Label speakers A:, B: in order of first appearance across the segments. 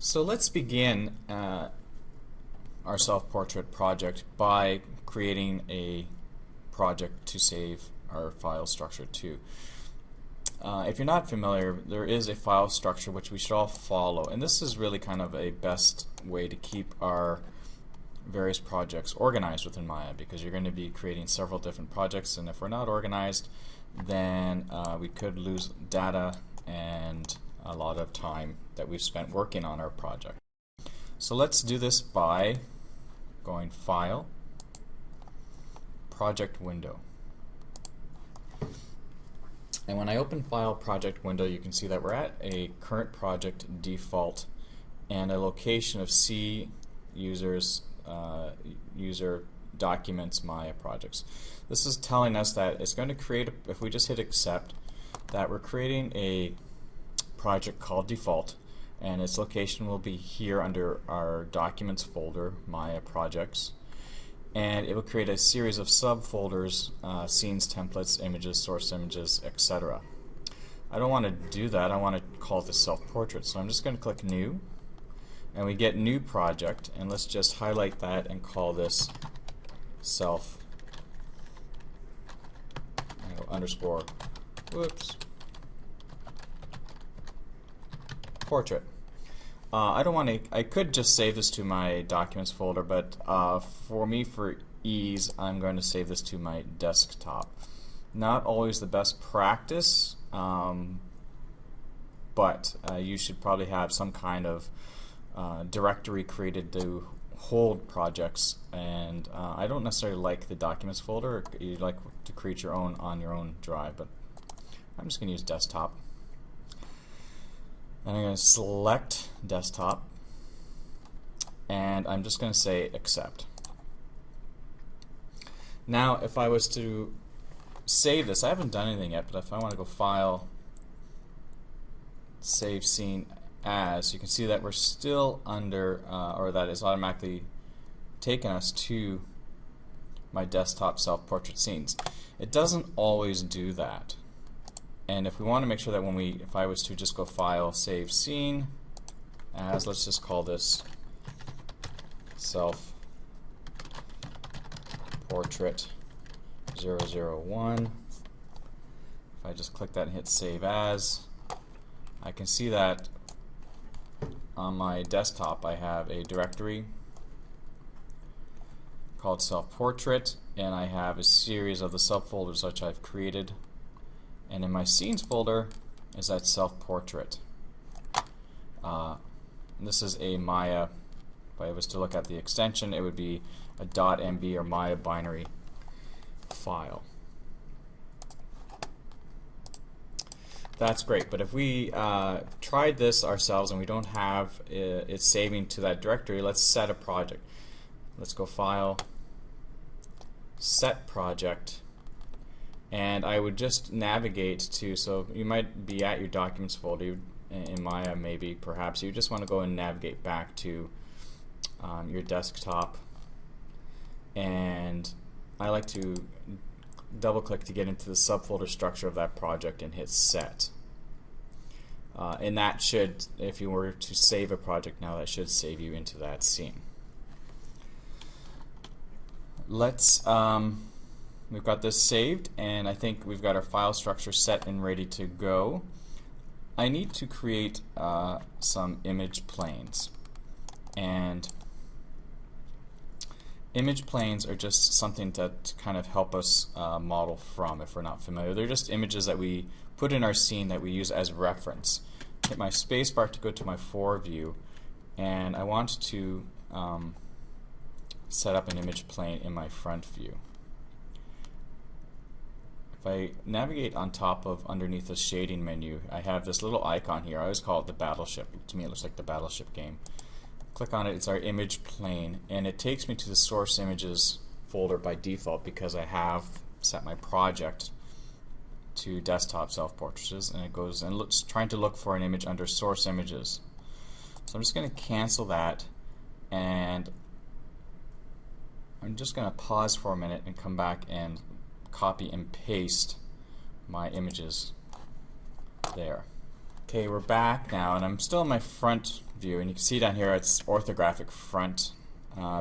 A: So let's begin our self-portrait project by creating a project to save our file structure to. If you're not familiar, there is a file structure which we should all follow, and this is really kind of a best way to keep our various projects organized within Maya, because you're going to be creating several different projects, and if we're not organized, then we could lose data and a lot of time that we've spent working on our project. So let's do this by going File, Project Window. And when I open File, Project Window, you can see that we're at a current project default and a location of C users user documents Maya projects. This is telling us that it's going to create, if we just hit accept, that we're creating a project called default, and its location will be here under our documents folder, Maya projects, and it will create a series of subfolders, scenes, templates, images, source images, etc. I don't want to do that. I want to call this self-portrait, so I'm just going to click new, and we get new project, and let's just highlight that and call this self underscore portrait. I don't want to. I could just save this to my documents folder, but for ease, I'm going to save this to my desktop. Not always the best practice, but you should probably have some kind of directory created to hold projects, and I don't necessarily like the documents folder. You'd like to create your own on your own drive, but I'm just going to use desktop. And I'm going to select desktop, and I'm just going to say accept. Now if I was to save this, I haven't done anything yet, but if I want to go File, Save Scene As, you can see that we're still under, or that is automatically taken us to my desktop self-portrait scenes. It doesn't always do that. And if we want to make sure that if I was to just go File, Save Scene As, let's just call this SelfPortrait 001. If I just click that and hit Save As, I can see that on my desktop I have a directory called Self-Portrait, and I have a series of the subfolders which I've created. And in my scenes folder is that self-portrait. This is a Maya. If I was to look at the extension, it would be a .mb or Maya binary file. That's great, but if we tried this ourselves and we don't have it saving to that directory, let's set a project. Let's go File, Set Project. And I would just navigate to, so you might be at your documents folder in Maya, maybe, perhaps. You just want to go and navigate back to your desktop. And I like to double click to get into the subfolder structure of that project and hit Set. And that should, if you were to save a project now, that should save you into that scene. Let's we've got this saved, and I think we've got our file structure set and ready to go. I need to create some image planes, and image planes are just something to kind of help us model from if we're not familiar. They're just images that we put in our scene that we use as reference. Hit my spacebar to go to my fore view, and I want to set up an image plane in my front view. If I navigate on top of underneath the shading menu, I have this little icon here. I always call it the battleship. To me it looks like the battleship game. Click on it, it's our image plane, and it takes me to the source images folder by default because I have set my project to desktop self-portraits, and it goes and looks trying to look for an image under source images. So I'm just going to cancel that, and I'm just going to pause for a minute and come back and copy and paste my images there. Okay, we're back now, and I'm still in my front view, and you can see down here it's orthographic front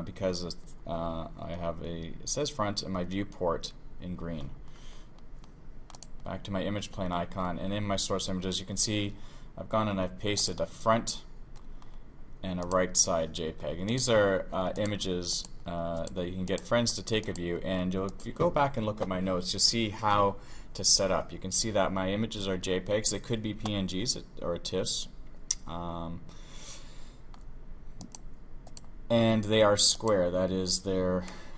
A: because I have it says front and my viewport in green. Back to my image plane icon, and in my source images you can see I've gone and I've pasted a front and a right side JPEG, and these are images that you can get friends to take of you, and if you go back and look at my notes, you'll see how to set up. You can see that my images are JPEGs. They could be PNGs or TIFFs, and they are square. That is,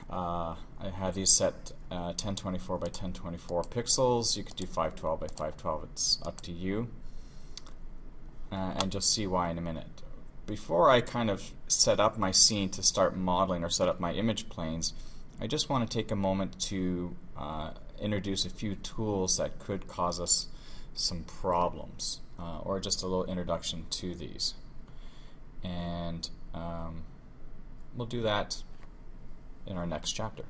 A: I have these set 1024 by 1024 pixels. You could do 512 by 512. It's up to you, and you'll see why in a minute. Before I kind of set up my scene to start modeling or set up my image planes, I just want to take a moment to introduce a few tools that could cause us some problems, or just a little introduction to these. And we'll do that in our next chapter.